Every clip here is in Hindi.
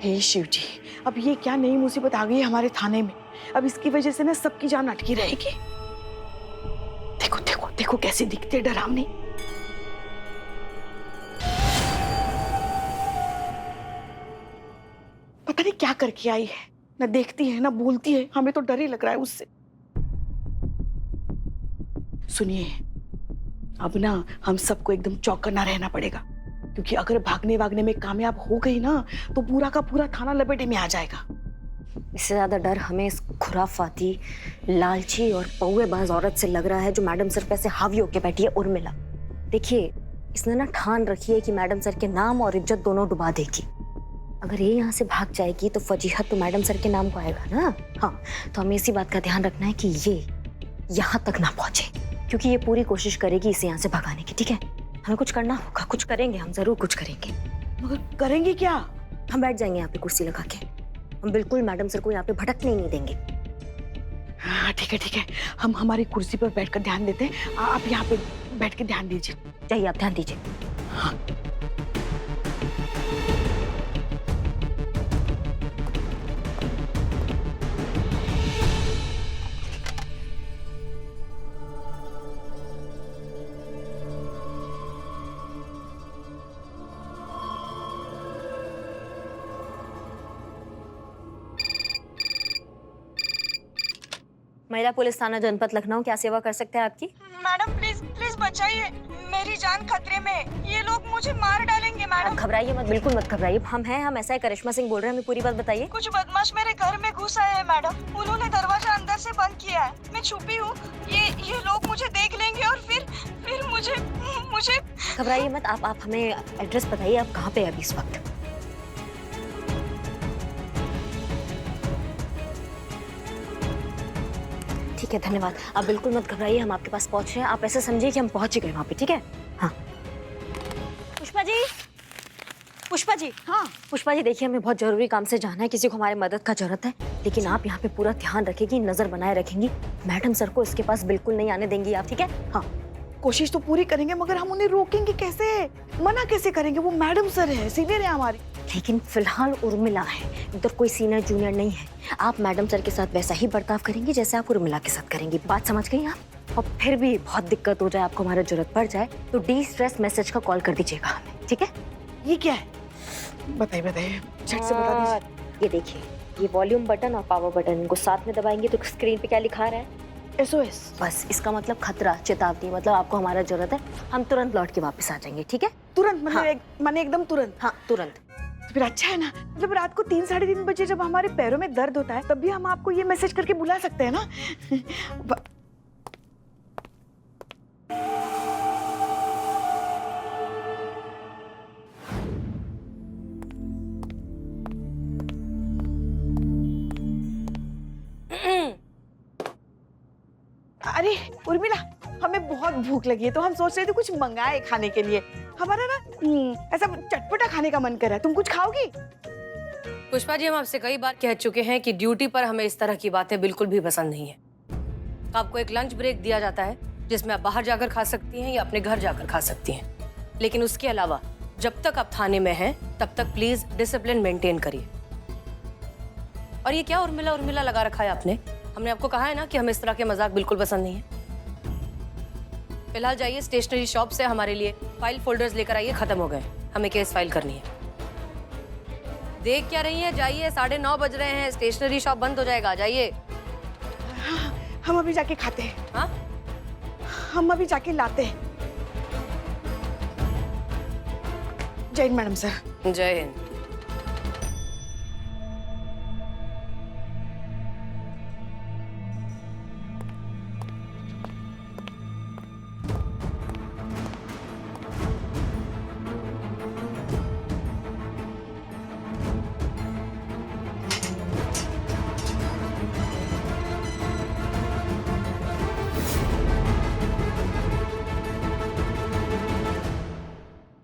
हे शिव जी, अब ये क्या नई मुसीबत आ गई हमारे थाने में। अब इसकी वजह से ना सबकी जान अटकी रहेगी। देखो देखो देखो कैसे दिखते डरावनी। पता नहीं क्या करके आई है, ना देखती है ना बोलती है, हमें तो डर ही लग रहा है उससे। सुनिए, अब ना हम सबको एकदम चौकन्ना रहना पड़ेगा, क्योंकि अगर भागने वागने में कामयाब हो गई ना तो पूरा का पूरा थाना लपेटे में आ जाएगा। इससे ज्यादा डर हमें इस खुराफाती, लालची और पौएबाज औरत से लग रहा है जो मैडम सर पे ऐसे हावी होके बैठी है, उर्मिला। देखिए, इसने ना ठान रखी है कि मैडम सर के नाम और इज्जत दोनों डुबा देगी। अगर ये यहाँ से भाग जाएगी तो फजीहत तो मैडम सर के नाम को आएगा ना। हाँ, तो हमें इसी बात का ध्यान रखना है कि ये यहाँ तक ना पहुंचे, क्योंकि ये पूरी कोशिश करेगी इसे यहाँ से भगाने की। ठीक है, हमें कुछ करना होगा, कुछ करेंगे, हम जरूर कुछ करेंगे। मगर करेंगे क्या? हम बैठ जाएंगे यहाँ पे कुर्सी लगा के। हम बिल्कुल मैडम सर को यहाँ पे भटकने नहीं देंगे। हाँ ठीक है ठीक है, हम हमारी कुर्सी पर बैठकर ध्यान देते हैं, आप यहाँ पे बैठ के ध्यान दीजिए। चाहिए आप ध्यान दीजिए। हाँ। महिला पुलिस थाना जनपद लखनऊ, क्या सेवा कर सकते हैं आपकी? मैडम प्लीज प्लीज बचाइए, मेरी जान खतरे में है। ये लोग मुझे मार डालेंगे आप मैडम। घबराइए मत, बिल्कुल मत घबराइए। हम ऐसा है करिश्मा सिंह बोल रहे हैं, हमें पूरी बात बताइए। कुछ बदमाश मेरे घर में घुस आए हैं मैडम। उन्होंने दरवाजा अंदर से बंद किया है। मैं छुपी हूँ। ये लोग मुझे देख लेंगे और फिर मुझे घबराइए मत, आप हमें एड्रेस बताइए, आप कहाँ पे हैं अभी इस वक्त? ठीक है, धन्यवाद। आप बिल्कुल मत घबराइए, हम आपके पास पहुंच रहे हैं। आप ऐसे समझिए कि हम पहुंच ही गए वहाँ पे। ठीक है? हाँ। पुष्पा जी, पुष्पा जी। हाँ पुष्पा जी, देखिए हमें बहुत जरूरी काम से जाना है, किसी को हमारी मदद का जरूरत है, लेकिन आप यहाँ पे पूरा ध्यान रखेगी, नजर बनाए रखेंगी। मैडम सर को इसके पास बिल्कुल नहीं आने देंगी आप, ठीक है? हाँ। कोशिश तो पूरी करेंगे, मगर हम उन्हें रोकेंगे कैसे, मना कैसे करेंगे? वो मैडम सर है, सीनियर है हमारी। लेकिन फिलहाल उर्मिला है, इधर कोई सीनियर जूनियर नहीं है। आप मैडम सर के साथ वैसा ही बर्ताव करेंगी जैसे आप उर्मिला के साथ करेंगी। बात समझ गई आप? और फिर भी बहुत दिक्कत हो जाए, आपको हमारी जरूरत पड़ जाए, तो डी स्ट्रेस मैसेज का कॉल कर दीजिएगा हमें, ठीक है? ये क्या है? बताइए बताइए, झट से बता दीजिए। ये देखिए, ये वॉल्यूम बटन और पावर बटन, इनको साथ में दबाएंगे तो स्क्रीन पे क्या लिखा रहा है? SOS। बस इसका मतलब खतरा, चेतावनी, मतलब आपको हमारा जरूरत है। हम तुरंत लौट के वापस आ जाएंगे, ठीक है? तुरंत मतलब हाँ। माने एकदम तुरंत? हाँ, तुरंत। तो फिर अच्छा है ना, मतलब रात को 3 साढ़े 3 बजे जब हमारे पैरों में दर्द होता है तब भी हम आपको ये मैसेज करके बुला सकते हैं ना। अरे उर्मिला, हमें बहुत भूख लगी है, तो हम सोच रहे थे कुछ मंगाए खाने के लिए। हमारा ना ऐसा चटपटा खाने का मन कर रहा है, तुम कुछ खाओगी? पुष्पा जी, हम आपसे कई बार कह चुके हैं कि ड्यूटी पर हमें इस तरह की बातें बिल्कुल भी पसंद नहीं है। आपको एक लंच ब्रेक दिया जाता है जिसमें आप बाहर जाकर खा सकती हैं या अपने घर जाकर खा सकती हैं, लेकिन उसके अलावा जब तक आप थाने में हैं तब तक प्लीज डिसिप्लिन मेंटेन करिए। और ये क्या उर्मिला उर्मिला लगा रखा है आपने? हमने आपको कहा है ना कि हमें इस तरह के मजाक बिल्कुल पसंद नहीं है। फिलहाल जाइए स्टेशनरी शॉप से हमारे लिए फाइल फोल्डर्स लेकर आइए, खत्म हो गए, हमें केस फाइल करनी है। देख क्या रही है, जाइए, 9:30 बज रहे हैं, स्टेशनरी शॉप बंद हो जाएगा, जाइए। हाँ, हम अभी जाके खाते हैं। हाँ, हम अभी जाके लाते हैं। जय हिंद मैडम सर। जय हिंद।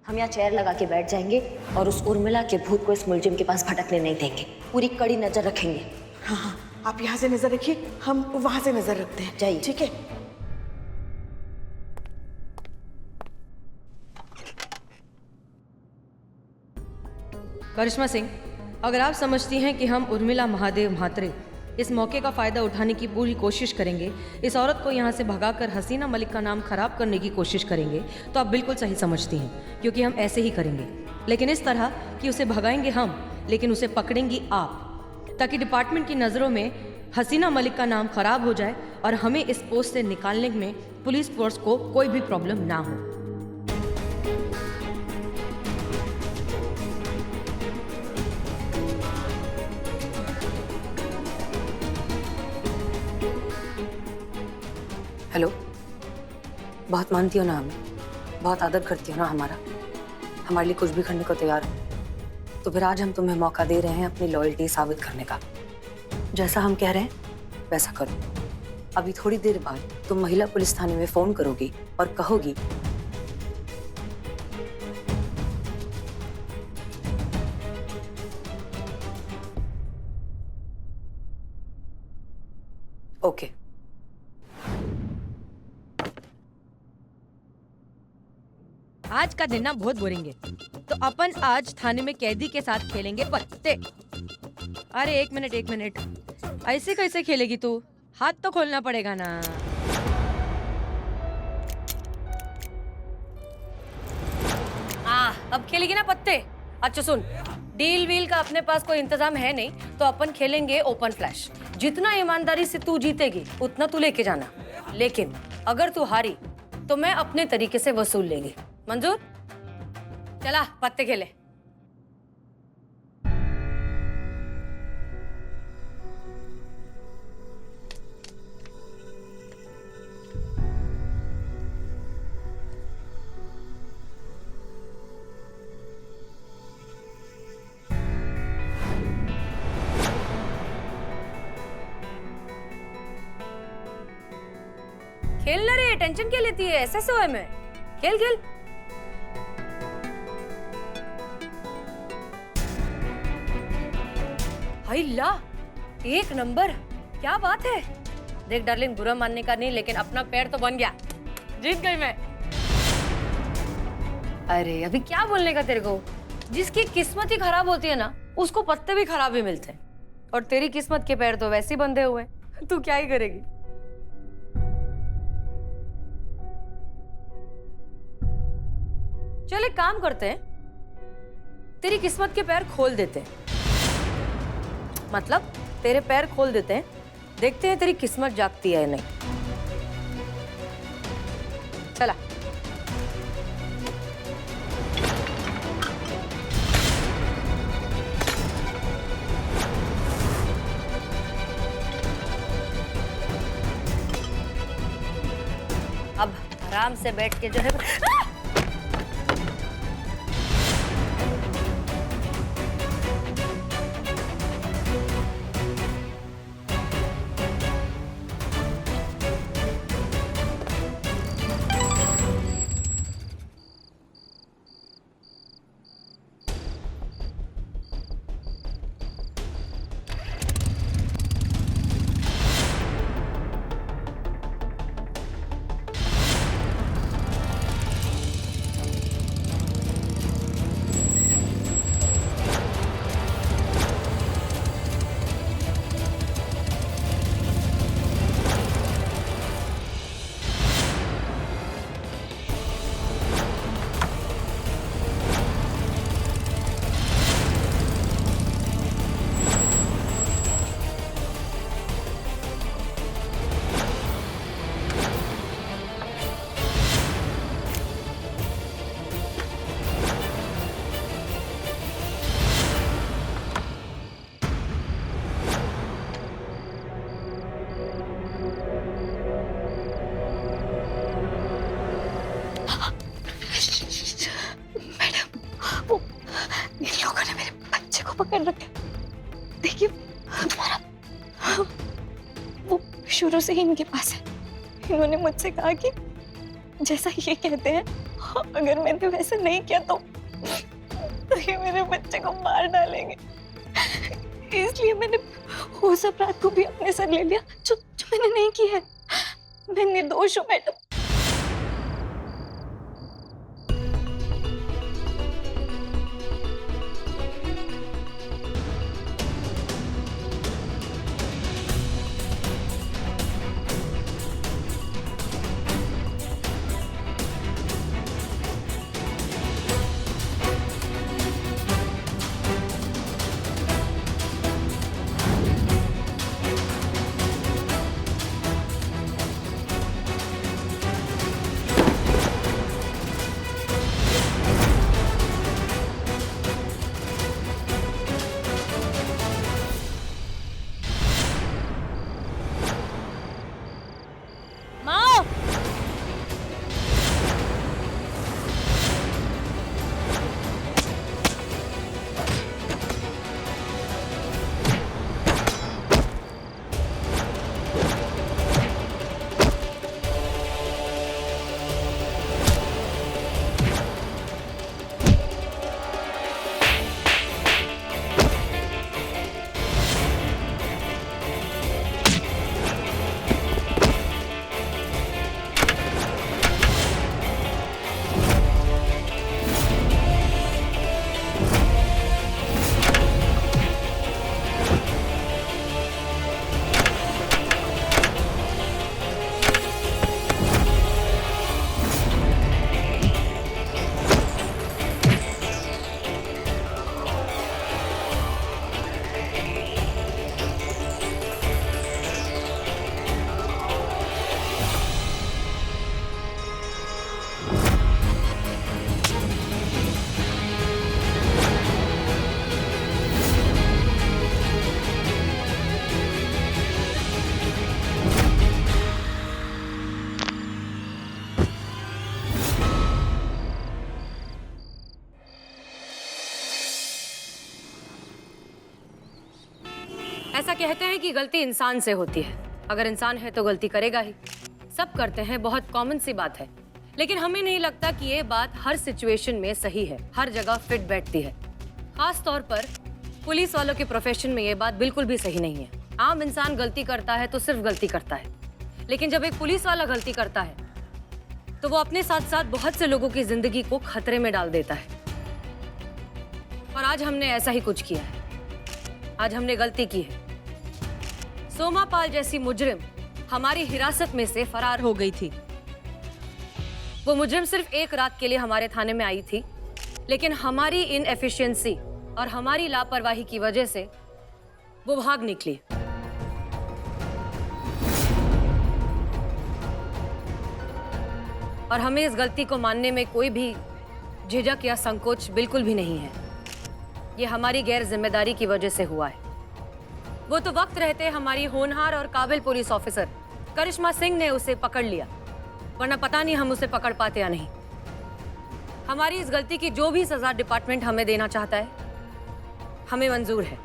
हम यहाँ चेयर लगा के बैठ जाएंगे और उस उर्मिला के भूत को इस मुलजिम के पास भटकने नहीं देंगे। पूरी कड़ी नजर रखेंगे। हाँ हाँ, आप यहाँ से नजर रखिए, हम वहां से नजर रखते हैं। जाइए। ठीक है। करिश्मा सिंह, अगर आप समझती हैं कि हम उर्मिला महादेव म्हात्रे इस मौके का फ़ायदा उठाने की पूरी कोशिश करेंगे, इस औरत को यहाँ से भगाकर हसीना मलिक का नाम खराब करने की कोशिश करेंगे, तो आप बिल्कुल सही समझती हैं, क्योंकि हम ऐसे ही करेंगे। लेकिन इस तरह कि उसे भगाएंगे हम, लेकिन उसे पकड़ेंगी आप, ताकि डिपार्टमेंट की नज़रों में हसीना मलिक का नाम खराब हो जाए और हमें इस पोस्ट से निकालने में पुलिस फोर्स को कोई भी प्रॉब्लम ना हो। हेलो, बहुत मानती हो ना हमें, बहुत आदर करती हो ना हमारा, हमारे लिए कुछ भी करने को तैयार हो, तो फिर आज हम तुम्हें मौका दे रहे हैं अपनी लॉयल्टी साबित करने का। जैसा हम कह रहे हैं वैसा करो। अभी थोड़ी देर बाद तुम महिला पुलिस थाने में फोन करोगी और कहोगी ओके। आज का दिन ना बहुत बोरिंग है, तो अपन आज थाने में कैदी के साथ खेलेंगे पत्ते। अरे एक मिनट, ऐसे कैसे खेलेगी तू? हाथ तो खोलना पड़ेगा ना। अब खेलेगी ना पत्ते? अच्छा सुन, डील वील का अपने पास कोई इंतजाम है नहीं, तो अपन खेलेंगे ओपन फ्लैश। जितना ईमानदारी से तू जीतेगी उतना तू लेके जाना, लेकिन अगर तू हारी तो मैं अपने तरीके से वसूल लेगी। मंजूर? चला पत्ते खेले। खेलना रे, टेंशन क्या लेती है? ऐसा है मैं, खेल खेल। हाय ला, एक नंबर, क्या बात है। देख डार्लिंग, बुरा मानने का नहीं, लेकिन अपना पैर तो बन गया, जीत गई मैं। अरे अभी क्या बोलने का तेरे को? जिसकी किस्मत ही खराब होती है ना, उसको पत्ते भी खराब ही मिलते हैं, और तेरी किस्मत के पैर तो वैसे ही बंधे हुए हैं, तू क्या ही करेगी। चल एक काम करते हैं, तेरी किस्मत के पैर खोल देते हैं, मतलब तेरे पैर खोल देते हैं, देखते हैं तेरी किस्मत जागती है या नहीं। चला। अब आराम से बैठ के जो है पकड़ रखे। देखिए वो शुरू से ही इनके पास है। इन्होंने मुझसे कहा कि जैसा ये कहते हैं, अगर मैंने वैसा नहीं किया तो ये मेरे बच्चे को मार डालेंगे। इसलिए मैंने उस अपराध को भी अपने सर ले लिया जो मैंने नहीं किया है। मैं निर्दोष हूँ मैडम। ऐसा कहते हैं कि गलती इंसान से होती है। अगर इंसान है तो गलती करेगा ही, सब करते हैं, बहुत कॉमन सी बात है। लेकिन हमें नहीं लगता कि ये बात हर सिचुएशन में सही है, हर जगह फिट बैठती है। खास तौर पर पुलिस वालों के प्रोफेशन में ये बात बिल्कुल भी सही नहीं है। आम इंसान गलती करता है तो सिर्फ गलती करता है, लेकिन जब एक पुलिस वाला गलती करता है तो वो अपने साथ साथ बहुत से लोगों की जिंदगी को खतरे में डाल देता है। और आज हमने ऐसा ही कुछ किया है। आज हमने गलती की है। सोमा पाल जैसी मुजरिम हमारी हिरासत में से फरार हो गई थी। वो मुजरिम सिर्फ एक रात के लिए हमारे थाने में आई थी, लेकिन हमारी इनएफिशिएंसी और हमारी लापरवाही की वजह से वो भाग निकली। और हमें इस गलती को मानने में कोई भी झिझक या संकोच बिल्कुल भी नहीं है। ये हमारी गैर जिम्मेदारी की वजह से हुआ है। वो तो वक्त रहते हमारी होनहार और काबिल पुलिस ऑफिसर करिश्मा सिंह ने उसे पकड़ लिया, वरना पता नहीं हम उसे पकड़ पाते या नहीं। हमारी इस गलती की जो भी सजा डिपार्टमेंट हमें देना चाहता है, हमें मंजूर है,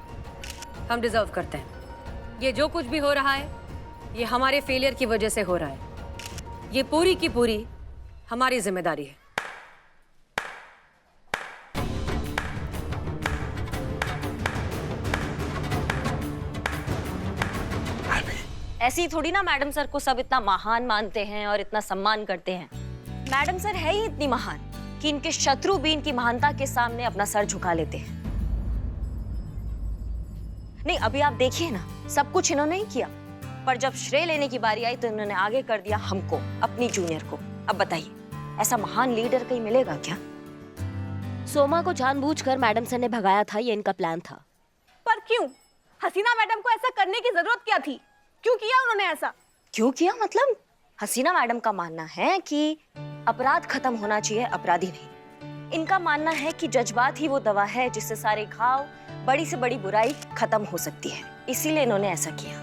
हम डिजर्व करते हैं। ये जो कुछ भी हो रहा है, ये हमारे फेलियर की वजह से हो रहा है। ये पूरी की पूरी हमारी जिम्मेदारी है। ऐसी थोड़ी ना मैडम सर को सब इतना महान मानते हैं और इतना सम्मान करते हैं। मैडम सर है ही इतनी महान कि इनके शत्रु भी इनकी महानता के सामने अपना सर झुका लेते हैं। नहीं, अभी आप देखिए ना, सब कुछ इन्होंने ही किया, पर जब श्रेय लेने की बारी आई तो इन्होंने आगे कर दिया हमको, अपनी जूनियर को। अब बताइए, ऐसा महान लीडर कहीं मिलेगा क्या? सोमा को जानबूझकर मैडम सर ने भगाया था, ये इनका प्लान था। पर क्यों? हसीना मैडम को ऐसा करने की जरूरत क्या थी? क्यों किया उन्होंने ऐसा? क्यों किया मतलब? हसीना मैडम का मानना है कि अपराध खत्म होना चाहिए, अपराधी नहीं। इनका मानना है कि जज्बात ही वो दवा है जिससे सारे घाव, बड़ी से बड़ी बुराई खत्म हो सकती है, इसीलिए इन्होंने ऐसा किया।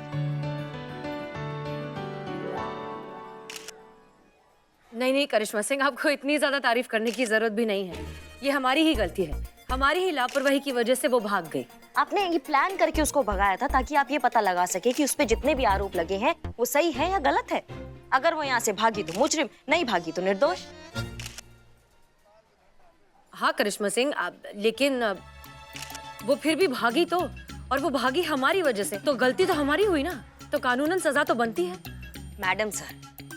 नहीं नहीं करिश्मा सिंह, आपको इतनी ज्यादा तारीफ करने की जरूरत भी नहीं है। ये हमारी ही गलती है, हमारी ही लापरवाही की वजह से वो भाग गई। आपने ये प्लान करके उसको भगाया था ताकि आप ये पता लगा सके कि उस पे जितने भी आरोप लगे हैं वो सही है या गलत है। अगर वो यहाँ से भागी तो मुजरिम, नहीं भागी तो निर्दोष। हाँ करिश्मा सिंह, लेकिन वो फिर भी भागी तो, और वो भागी हमारी वजह से, तो गलती तो हमारी हुई ना, तो कानूनन सजा तो बनती है। मैडम सर,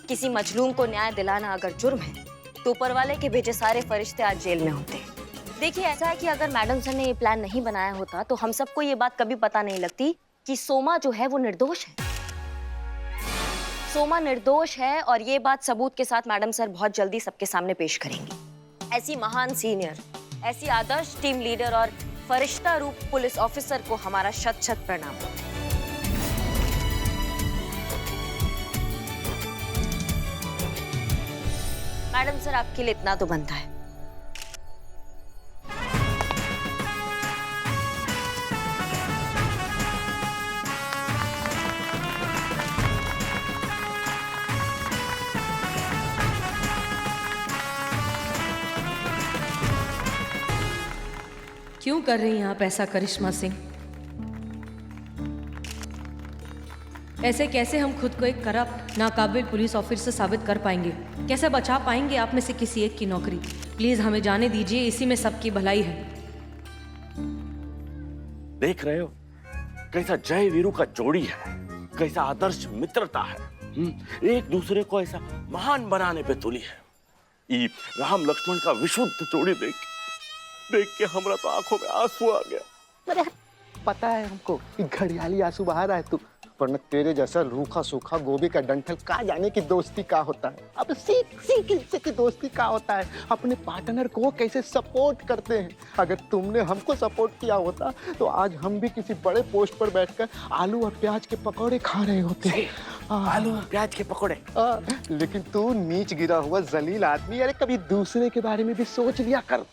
किसी मजलूम को न्याय दिलाना अगर जुर्म है तो ऊपर वाले के भेजे सारे फरिश्ते आज जेल में होते। देखिए, ऐसा है कि अगर मैडम सर ने ये प्लान नहीं बनाया होता तो हम सबको ये बात कभी पता नहीं लगती कि सोमा जो है वो निर्दोष है। सोमा निर्दोष है और ये बात सबूत के साथ मैडम सर बहुत जल्दी सबके सामने पेश करेंगी। ऐसी महान सीनियर, ऐसी आदर्श टीम लीडर और फरिश्ता रूप पुलिस ऑफिसर को हमारा शत शत प्रणाम। मैडम सर, आपके लिए इतना तो बनता है। क्यों कर रही हैं आप ऐसा करिश्मा सिंह? ऐसे कैसे हम खुद को एक करप्ट, नाकाबिल पुलिस ऑफिसर साबित कर पाएंगे? कैसे बचा पाएंगे आप में से किसी एक की नौकरी? प्लीज हमें जाने दीजिए, इसी में सबकी भलाई है। देख रहे हो कैसा जय वीरू का जोड़ी है, कैसा आदर्श मित्रता है। एक दूसरे को ऐसा महान बनाने पे तुली है। ये राम लक्ष्मण का विशुद्ध जोड़ी देख के हमरा तो आंखों में आंसू आ गया। अरे पता है हमको कि घड़ियाली आंसू बहा रहा है तू, वरना तेरे जैसा रूखा सूखा गोभी का डंठल का जाने की दोस्ती का होता है। अब सीख इससे की दोस्ती का होता है, अपने पार्टनर को कैसे सपोर्ट करते हैं। अगर तुमने हमको सपोर्ट किया होता तो आज हम भी किसी बड़े पोस्ट पर बैठकर आलू और प्याज के पकौड़े खा रहे होते। आलू और प्याज के पकौड़े। लेकिन तू नीच गिरा हुआ जलील आदमी, अरे कभी दूसरे के बारे में भी सोच लिया कर।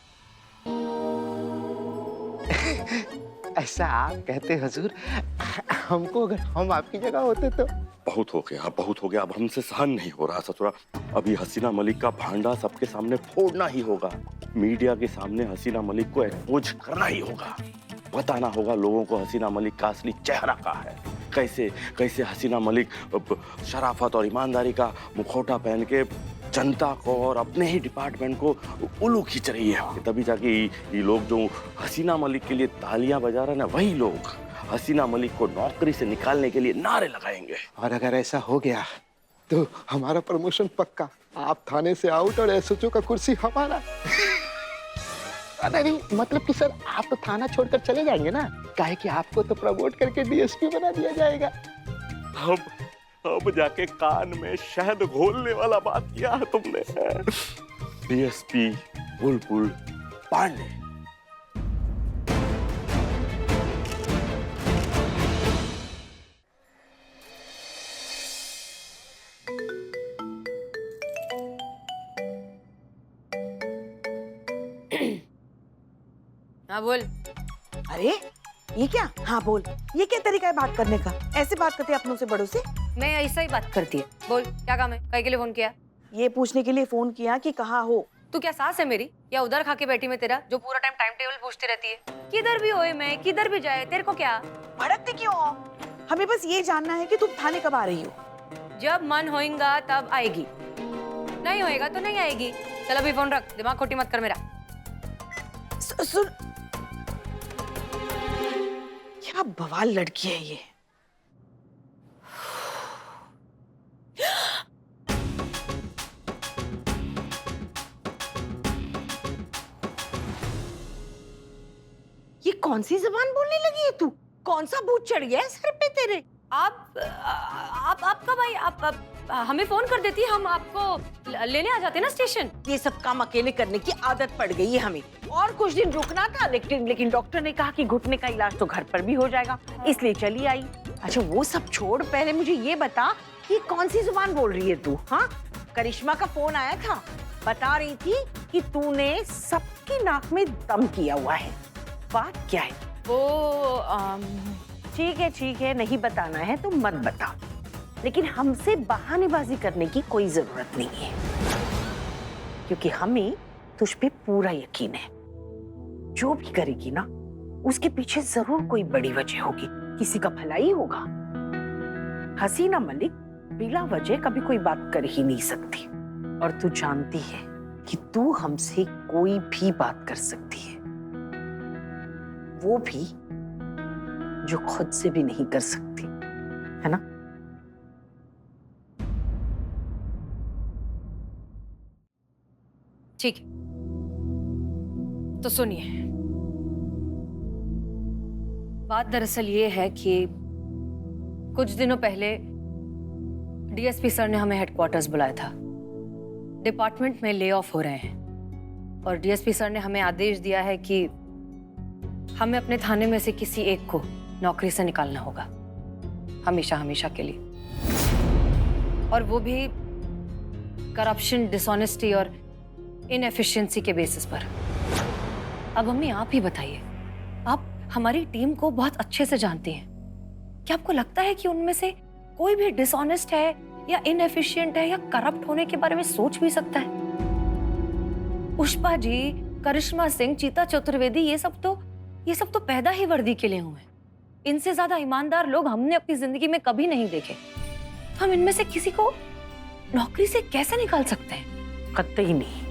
ऐसा आप कहते हुजूर, हमको अगर हम आपकी जगह होते तो। बहुत हो गया, बहुत हो गया, अब हमसे सहन नहीं हो रहा ससुरा। अभी हसीना मलिक का भांडा सबके सामने फोड़ना ही होगा, मीडिया के सामने हसीना मलिक को एक्सपोज करना ही होगा। बताना होगा लोगों को हसीना मलिक का असली चेहरा क्या है। कैसे कैसे हसीना मलिक शराफत और ईमानदारी का मुखौटा पहन के जनता को और अपने ही डिपार्टमेंट को उल्लू खींच रही है। तभी जाके ये लोग जो हसीना मलिक के लिए तालियां बजा रहे हैं ना, वही लोग हसीना मलिक को नौकरी से निकालने के लिए नारे लगाएंगे। और अगर ऐसा हो गया तो हमारा प्रमोशन पक्का। आप थाने से आउट और एसएचओ का कुर्सी हमारा। अरे मतलब कि सर आप तो थाना छोड़कर चले जाएंगे ना, काहे कि आपको तो प्रमोट करके डीएसपी बना दिया जाएगा। अब जाके कान में शहद घोलने वाला बात किया है तुमने। डीएसपी बुलबुल पांडे। हाँ बोल। अरे ये क्या? हाँ बोल। ये क्या तरीका है बात करने का? ऐसे बात करते अपनों से बड़ों से? मैं ऐसा ही बात करती है। बोल क्या काम है, काय के लिए फोन किया? ये पूछने के लिए फोन किया कि कहाँ हो। तू क्या सास है मेरी या उधर खा के बैठी मैं तेरा, जो पूरा टाइम टेबल पूछती रहती है? किधर भी होए मैं, किधर भी जाए, तेरे को क्या? भड़कते क्यों हो? हमें बस ये जानना है कि तुम थाने कब आ रही हो। जब मन होएगा तब आएगी, नहीं होएगा तो नहीं आएगी। चल अभी फोन रख, दिमाग खोटी मत कर मेरा। सुन, क्या बवाल लड़की है ये। ये कौन सी जबान बोलने लगी है तू? कौन सा भूत चढ़ गया है सर पे तेरे? आप कब आई? आप हमें फोन कर देती, हम आपको लेने आ जाते ना स्टेशन। ये सब काम अकेले करने की आदत पड़ गई है हमें। और कुछ दिन रुकना था लेकिन डॉक्टर ने कहा कि घुटने का इलाज तो घर पर भी हो जाएगा, इसलिए चली आई। अच्छा वो सब छोड़, पहले मुझे ये बता कि कौन सी जुबान बोल रही है तू? हाँ, करिश्मा का फोन आया था, बता रही थी कि तूने सबकी नाक में दम किया हुआ है। बात क्या है? वो ठीक है, नहीं बताना है तो मत बता, लेकिन हमसे बहानेबाजी करने की कोई जरूरत नहीं है, क्योंकि हमें तुझ पे पूरा यकीन है। जो भी करेगी ना, उसके पीछे जरूर कोई बड़ी वजह होगी, किसी का भला ही होगा। हसीना मलिक बिना वजह कभी कोई बात कर ही नहीं सकती, और तू जानती है कि तू हमसे कोई भी बात कर सकती है, वो भी जो खुद से भी नहीं कर सकती, है ना? ठीक है, तो सुनिए, बात दरअसल ये है कि कुछ दिनों पहले डीएसपी सर ने हमें हेडक्वार्टर्स बुलाया था। डिपार्टमेंट में ले ऑफ हो रहे हैं और डीएसपी सर ने हमें आदेश दिया है कि हमें अपने थाने में से किसी एक को नौकरी से निकालना होगा, हमेशा हमेशा के लिए, और वो भी करप्शन, डिसऑनेस्टी और इनएफिशिएंसी के बेसिस पर। अब मम्मी आप ही बताइए, आप हमारी टीम को बहुत अच्छे से जानती हैं, क्या आपको लगता है कि उनमें से कोई भी डिसऑनेस्ट है या इनएफिशिएंट है या करप्ट होने के बारे में सोच भी सकता है? पुष्पा जी, करिश्मा सिंह, चीता चतुर्वेदी, ये सब तो पैदा ही वर्दी के लिए हुए हैं। इनसे ज्यादा ईमानदार लोग हमने अपनी जिंदगी में कभी नहीं देखे। हम इनमें से किसी को नौकरी से कैसे निकाल सकते हैं? कतई नहीं।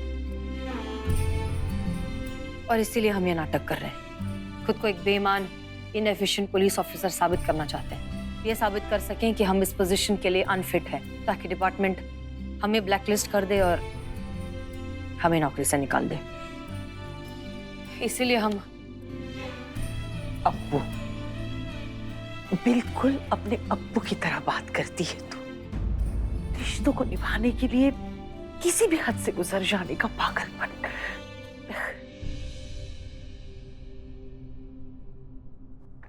और इसीलिए हम ये नाटक कर रहे हैं, खुद को एक बेईमान, इनएफिशिएंट पुलिस ऑफिसर साबित करना चाहते हैं। ये साबित कर सकें कि हम इस पोजीशन के लिए अनफिट है, ताकि डिपार्टमेंट हमें ब्लैकलिस्ट कर दे और हमें नौकरी से निकाल दे। इसीलिए हम अब्बू, बिल्कुल अपने अब्बू की तरह बात करती है तू। रिश्तों को निभाने के लिए किसी भी हद से गुजर जाने का पागलपन।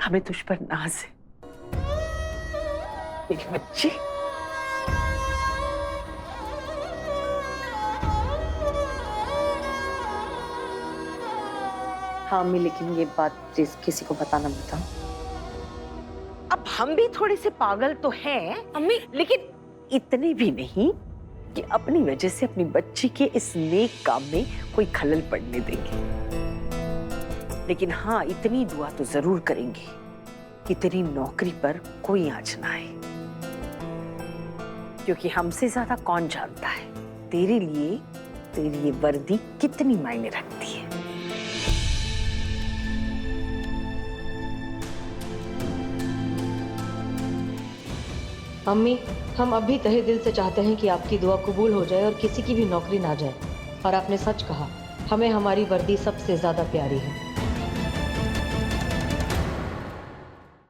हमें तुझ पर नाज है मेरी बच्ची। हाँ अम्मी, लेकिन ये बात प्लीज किसी को बताना मत। अब हम भी थोड़े से पागल तो हैं अम्मी, लेकिन इतने भी नहीं कि अपनी वजह से अपनी बच्ची के इस नेक काम में कोई खलल पड़ने देंगे। लेकिन हाँ, इतनी दुआ तो जरूर करेंगे कि तेरी नौकरी पर कोई आंच ना आए, क्योंकि हमसे ज्यादा कौन जानता है तेरे लिए तेरी ये वर्दी कितनी मायने रखती है। अम्मी, हम अभी तहे दिल से चाहते हैं कि आपकी दुआ कबूल हो जाए और किसी की भी नौकरी ना जाए। और आपने सच कहा, हमें हमारी वर्दी सबसे ज्यादा प्यारी है।